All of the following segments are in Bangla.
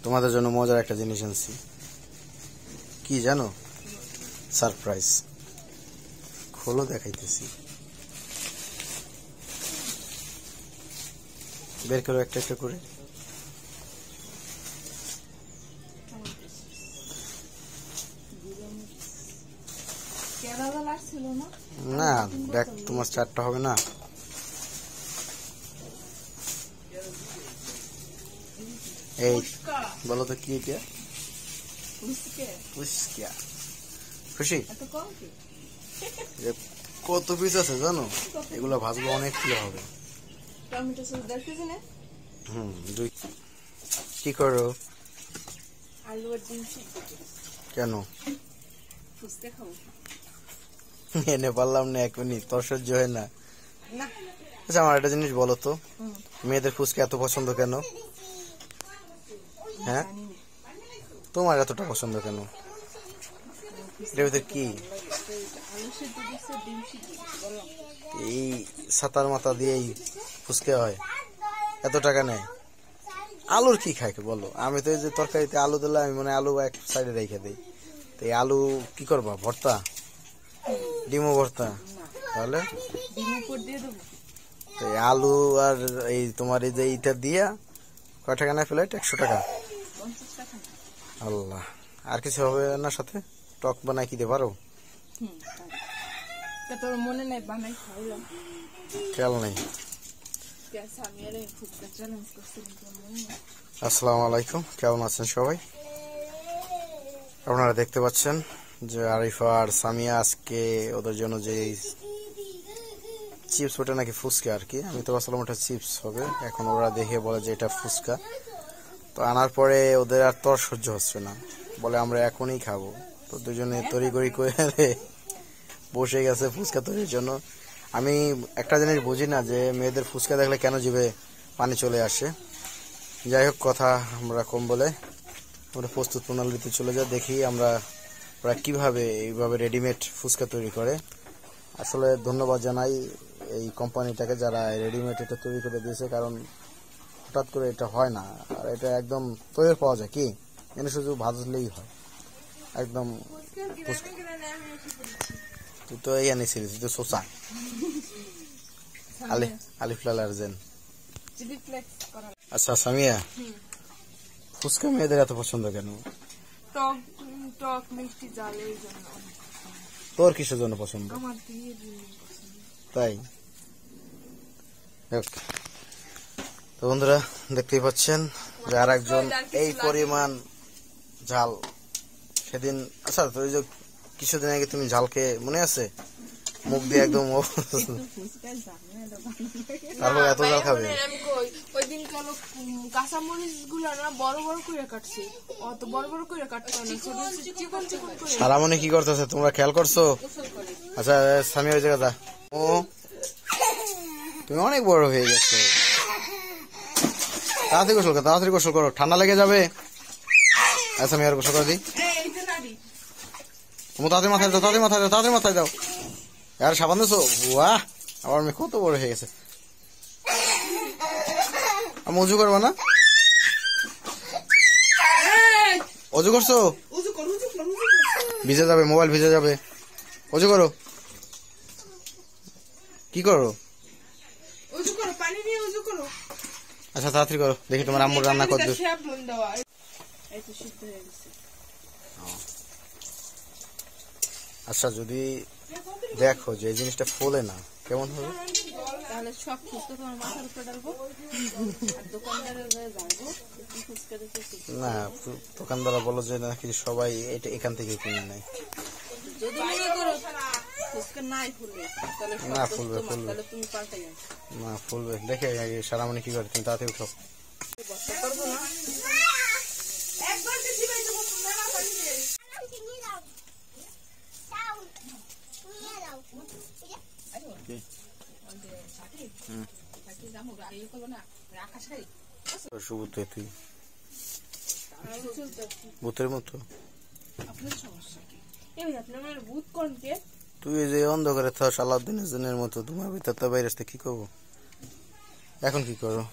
তোমাদের জন্য মজার একটা জিনিস আনছি। কি জানো? সারপ্রাইজ। খোলো, দেখাইতেছি। বের করো একটা একটা করে। না দেখ, তোমার চারটা হবে না। এই বলো তো কি এটা? খুশি? কত পিস আছে জানো? এগুলো ভাজবো, অনেক কিলো হবে। কি করো? আলু আর ডিম সিদ্ধ। কেন? ফুচকা খাবো। এনে পারলাম না, এক মিনিট তোর সহ্য হয় না? আচ্ছা আমার একটা জিনিস বলো তো, মেয়েদের ফুচকা এত পছন্দ কেন? হ্যাঁ, তোমার এতটা পছন্দ কেন? এটার ভিতরে কি? এই সাতার মাথা দিয়ে ফুচকা হয়? এত টাকা নেয়? আলুর কি খাই বলো? আমি তো এই যে তরকারিতে আলু দিলে আমি মানে আলু এক সাইডে রেখে দিই। তো এই আলু কি করবা? ভর্তা? ডিমও ভর্তা? তাহলে তো আলু আর এই তোমার এই যে এইটা দিয়া কয় টাকা না প্লেট? 100 টাকা। আল্লাহ, আর কিছু হবে না সাথে? টক বানাই কি দিতে পারো? মনে নাই বানাই খাইলাম, খেয়াল নেই। আসসালামু আলাইকুম, কেমন আছেন সবাই? আপনারা দেখতে পাচ্ছেন যে আরিফা আর সামিয়া আজকে ওদের জন্য যে চিপস, ওটা নাকি ফুচকা আর কি। আমি তো ভাবছিলাম ওটা চিপস হবে, এখন ওরা দেখে বলে যে এটা ফুচকা। তো আনার পরে ওদের আর তর সহ্য হচ্ছে না, বলে আমরা এখনই খাবো। তো দুজনে তড়িঘড়ি করে বসে গেছে ফুচকা তৈরির জন্য। আমি একটা জিনিস বুঝি না যে মেয়েদের ফুচকা দেখলে কেন জিভে পানি চলে আসে। যাই হোক, কথা আমরা কম বলে আমরা প্রস্তুত প্রণালীতে চলে যাই, দেখি আমরা ওরা কিভাবে এইভাবে রেডিমেড ফুচকা তৈরি করে। আসলে ধন্যবাদ জানাই এই কোম্পানিটাকে যারা রেডিমেড এটা তৈরি করে দিয়েছে, কারণ হঠাৎ করে এটা হয় না। আর এটা একদম তৈরি পাওয়া যায়, কি এনে শুধু ভাজলেই হয় একদম। তুই তো এই আনিছিলিস, তুই তো সোসা আলিফলালারজেন। আচ্ছা সামিয়া, ফুচকা মেয়েদের এত পছন্দ কেন? টক টক মিষ্টি জালের জন্য। তোর কিসের জন্য পছন্দ? আমার তাই? তো বন্ধুরা দেখতেই পাচ্ছেন যে আর একজন এই পরিমাণ ঝাল সেদিন। আচ্ছা তো ওই যে কিছুদিন আগে তুমি ঝালকে মনে আছে? মুখ দিয়ে একদম তারপর এত ঝাল খাবে? ওই দিন কেন কাঁচামরিচ গুলো না বড় বড় করে কাটছে, অত বড় বড় করে কাটতে না, চিকন চিকন করে। সালামনি কি করতেছে তোমরা খেয়াল করছো? আচ্ছা সামিয়া ওই জায়গা, ও তুমি অনেক বড় হয়ে গেছো, তাড়াতাড়ি গোসল করো, ঠান্ডা লেগে যাবে। আচ্ছা আমি আর গোসল করে দিই। তুমি তাদের মাথায় দাও, আর সাবান দিছো? বাহ, আমার মেয়ে কত বড় হয়ে গেছে। আমি অজু করবো না? অজু করছো? ভিজে যাবে, মোবাইল ভিজে যাবে। অজু করো। কি করো? আচ্ছা তাড়াতাড়ি করো, দেখি তোমার আম্মুর রান্না করবে। আচ্ছা যদি দেখো যে এই জিনিসটা ফোলে না, কেমন হবে? তাহলে সব ফুচকা তোমার মাথার উপরে ডালবো, আর দোকানদারের গায়ে যাবো ফুচকা দেখে। না, দোকানদাররা বলো যে নাকি সবাই এটা এখান থেকে কিনে নেয়। যদি মনে করো ফুচকা নাই ফুলবে, তাহলে না ফুলবে, তাহলে তুমি পাল্টাই না ফুলবে। দেখে আগে সারামণি কি করে, তুমি তাড়াতাড়ি উঠো। করবো না তুই ভূতের মতো তুই যে অন্ধকারে থাস আলাউদ্দিনের জনের মতো, তোমার ভিতর তো বাইরে আসতে কি করবো? এখন কি করো?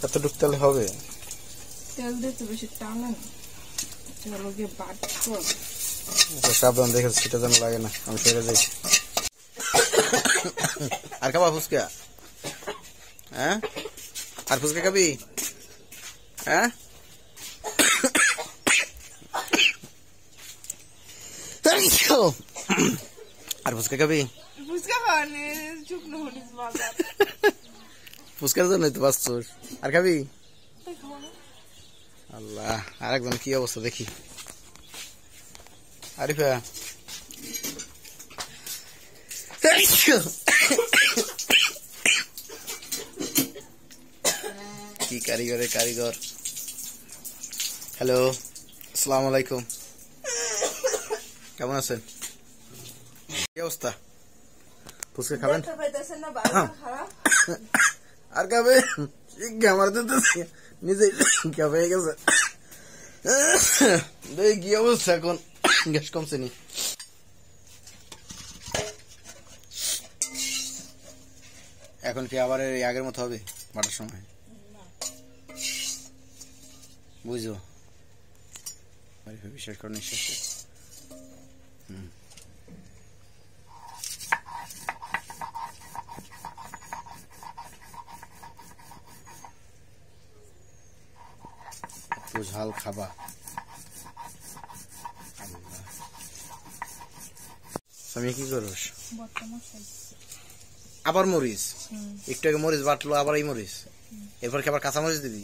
এতটুক তেলে হবে? তেল দিয়ে তো বেশি টানে না, চলো গিয়ে বাটতে হবে। সাবধান দেখে সেটা যেন লাগে না, আমি সেরে যাই। আর খাবা ফুচকা? হ্যাঁ, আর ফুচকা খাবি? হ্যাঁ, আর ফুচকা খাবি? ফুচকা খাওয়ানি শুকনো হলিস বাজার। ফুচকার জন্য তো বাঁচছস, আর খাবি? আল্লাহ, আরেকজন কি অবস্থা দেখি। আরিফা, কি কারিগরের কারিগর। হ্যালো, আসসালামু আলাইকুম, কেমন আছেন? কি অবস্থা? ফুচকা খাবেন? আর খাবে? আমার তো নিজে হয়ে গেছে। কি অবস্থা এখন? গ্যাস কমছে নি? এখন কি আবার এই আগের মতো হবে বাটার সময়? বুঝো, বিশ্বাস করো, নিঃশ্বাস। ঝাল খাবা? আমি কি করস? আবার মরিচ? একটু আগে মরিচ বাটলো, আবার এই মরিচ, এরপর কি আবার কাঁচা মরিচ দিবি?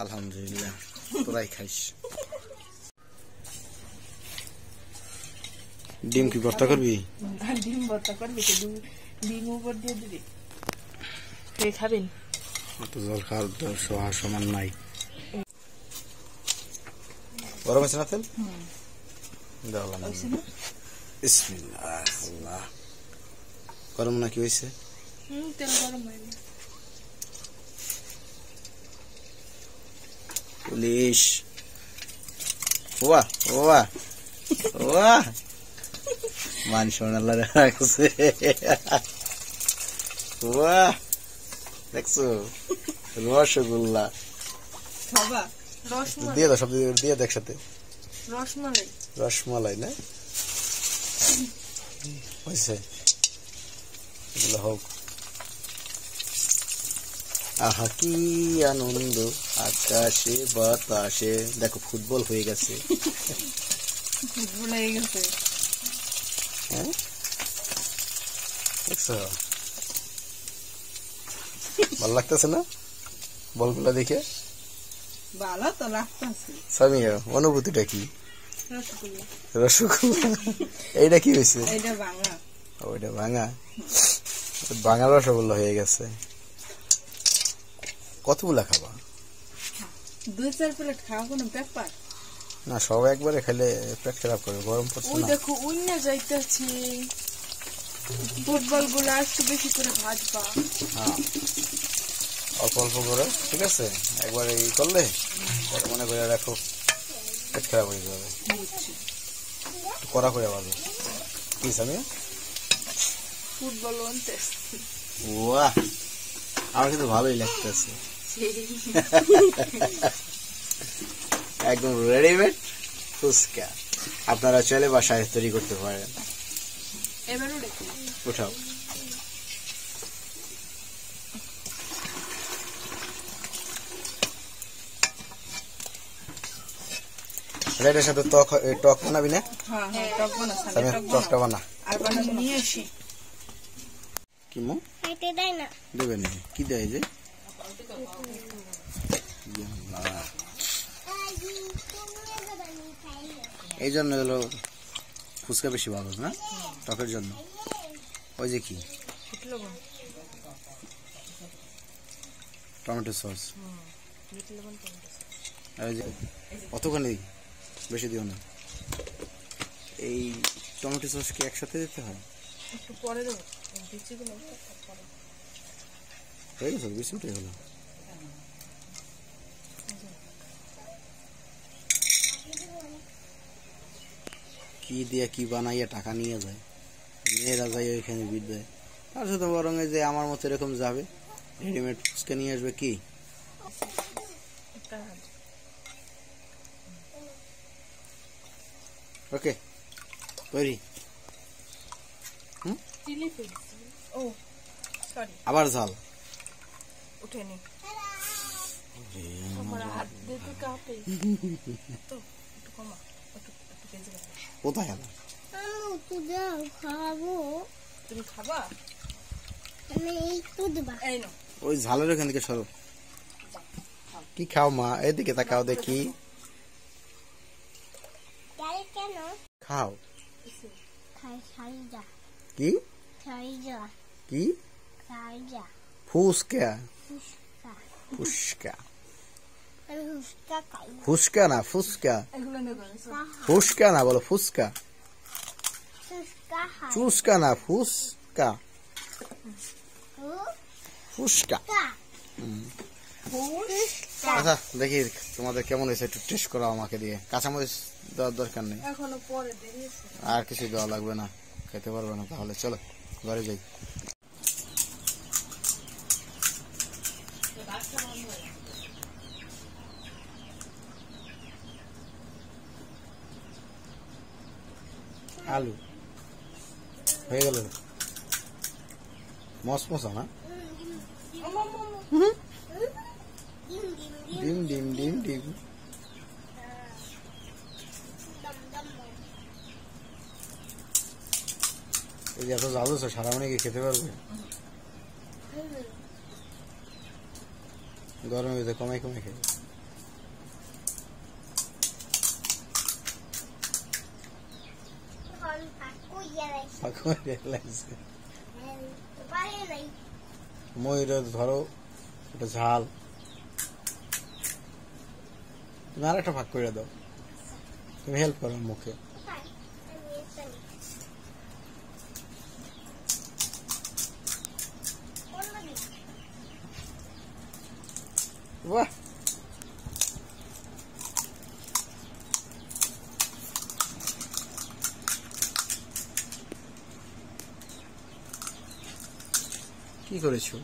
আলহামদুলিল্লাহ, তোরাই খাইস। ডিম কি ভর্তা করবি? ডিম ভর্তা করবি, ডিম উপর দিয়ে দিবি, খাবেন? জল খাওয়ার সমান নাই। গরম আছে না তেল? বিসমিল্লাহ। গরম না কি হয়েছে? তেল গরম হয়নি। পুলিশ, ওয়া ওয়া ওয়া, মান সোনাল্লা রাখছে। ওয়া, দেখছো রসগোল্লা দিয়ে দাও, সব দিয়ে দেখ সাথে। রসমালাই, রসমালাই না হয়েছে, এগুলো হোক। আহা কি আনন্দ, আকাশে বাতাসে। দেখো ফুটবল হয়ে গেছে। ফুটবল হয়ে গেছে, হ্যাঁ দেখছো? ভালো লাগতেছে না বলগুলা দেখে? ভালো তো লাগতেছে। সামিয়া, অনুভূতিটা কি? রসগোল্লা, রসগোল্লা। এইটা কি হয়েছে? এটা ভাঙা। ওইটা ভাঙা, ভাঙা রসগোল্লা হয়ে গেছে। কতগুলা খাবা? 2-4 প্লেট খাওয়া কোনো ব্যাপার না, সব একবারে খেলে পেট খারাপ করে, গরম পড়ছে ওই না। দেখো উইনা যাইতেছে, ফুটবল গুলো একটু বেশি করে ভাজবা। হ্যাঁ, অল্প অল্প করে, ঠিক আছে? একবার এই করলে পরে মনে করে রাখো, পেট খারাপ হয়ে যাবে। একটু কড়া করে বাজে। কি সামিয়া? ফুটবল আনতে ওয়াহ, আমার কিন্তু ভালোই লাগতেছে। একদম রেডিমেড ফুচকা আপনারা চাইলে বাসায় তৈরি করতে পারেন। উঠাও। এটার সাথে টক বানাবি না? টকটা বানা। কি মো দেবেন? কি দেয় যে? এই জন্য হলো ফুচকা বেশি ভালো না, টকের জন্য। ওই যে কি টমেটো সস, অতখানি বেশি দিও না। এই টমেটো সস কি একসাথে দিতে হয়? একটু পরে দেবো, হয়ে গেছে, বেশি উঠে গেল। কি দিয়ে কি বানাইয়া টাকা নিয়ে যায়, মেয়েরা যায় ওইখানে বিট দেয়। তার সাথে বরং যে আমার মতো এরকম যাবে, রেডিমেড ফুচকা নিয়ে আসবে, কি ওকে তৈরি। Chilli flakes. ও সরি, আবার ঝাল উঠেনি। আমার হাত দিয়ে তো কাঁপে। তো একটু কমা, একটু কেজি কমা। কোথায় গেল? তুমি খাবা? এই নাও। ওই ঝালের ওখান থেকে সরো। কি খাও মা? এদিকে তাকাও দেখি। খাও। কি কি? ফুসকা। ফুসকা ফুসকা না ফুসকা। এগুলো নেবে। ফুসকা না, বলো ফুসকা। চুসকা না, ফুসকা। ফুসকা। আচ্ছা দেখি তোমাদের কেমন হয়েছে, একটু টেস্ট করো আমাকে দিয়ে। কাঁচামরিচ দেওয়ার দরকার নেই, এখনো পরে দেরি আছে। আর কিছু দেওয়া লাগবে না, খেতে পারবে না। তাহলে চলো ঘরে যাই। আলু হয়ে গেল মসমসা না? ডিম ডিম ডিম ডিম। এই যে এত জাল আছে, সারা মানে কি খেতে পারবে? গরমের ভিতরে কমাই কমাই খেয়ে। ময়ূর ধরো, ওটা ঝাল। তুমি আর একটা ভাগ করে দাও, তুমি হেল্প করো মুখে। বাহ, কি করেছো?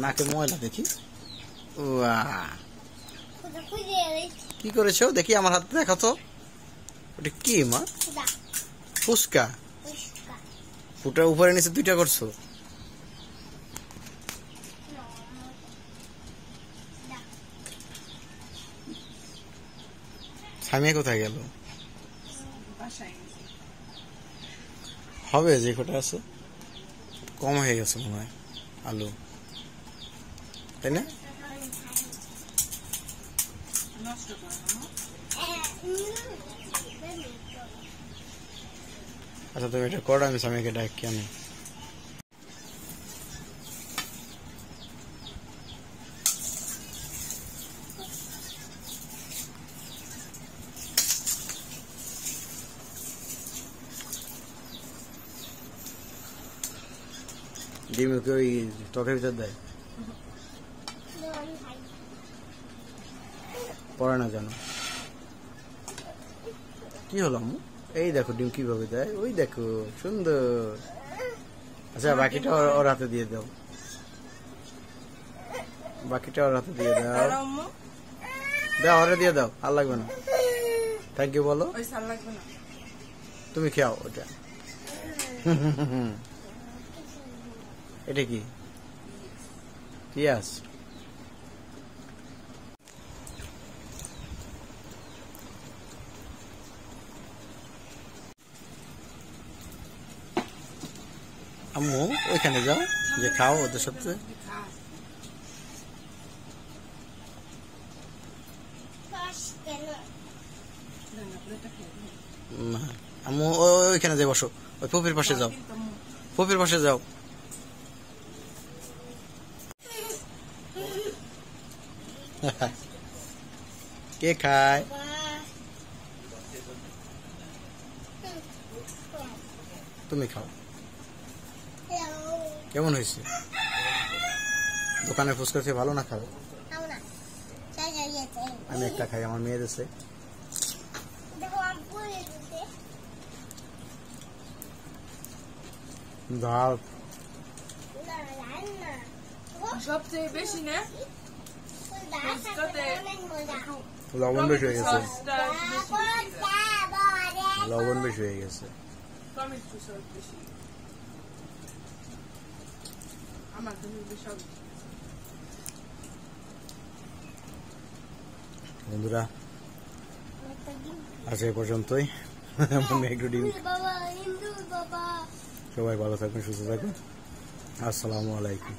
নাকে ময়লা দেখি। কি করেছো দেখি, আমার হাতে দেখো তো। ওটা কি মা? ফুসকা। ফুটা উপরে নিচে দুইটা করছো। সামিয়া কোথায় গেল? হবে যে কটা আছে, কম হয়ে গেছে মনে হয় আলু, তাই না? আচ্ছা তুমি এটা করো, আমি সামিয়াকে ডাকি আনি। ডিম ওকে ওই টকের ভিতর দেয়, পড়ে না জানো। কি হলো আম্মু? এই দেখো ডিম কিভাবে দেয়, ওই দেখো সুন্দর। আচ্ছা বাকিটা ওর হাতে দিয়ে দাও, বাকিটা ওর হাতে দিয়ে দাও। দাও ওরে দিয়ে দাও, আর লাগবে না। থ্যাংক ইউ বলো। তুমি খাও ওটা। এটা কি পিঁয়াজ? আম্মু ওইখানে যাও, যে খাও ওদের সাথে। না আম্মু ওইখানে যাই, বসো। ওই পপির পাশে যাও, পপির পাশে যাও। কে খায়? তুমি খাও। কেমন হয়েছে? দোকানের ফুচকা খেয়ে ভালো না? খাবে? আমি একটা খাই, আমার মেয়ে দিচ্ছে। সবচেয়ে বেশি না ফুচকাতে একটু লবণ বেশি হয়ে গেছে, সসটা বেশি লবণ বেশি হয়ে গেছে। টমেটো সস বেশি আমার জন্য সব। বন্ধুরা আজ এই পর্যন্তই। একটু ডিম। সবাই ভালো থাকুন, সুস্থ থাকুন। আসসালামু আলাইকুম।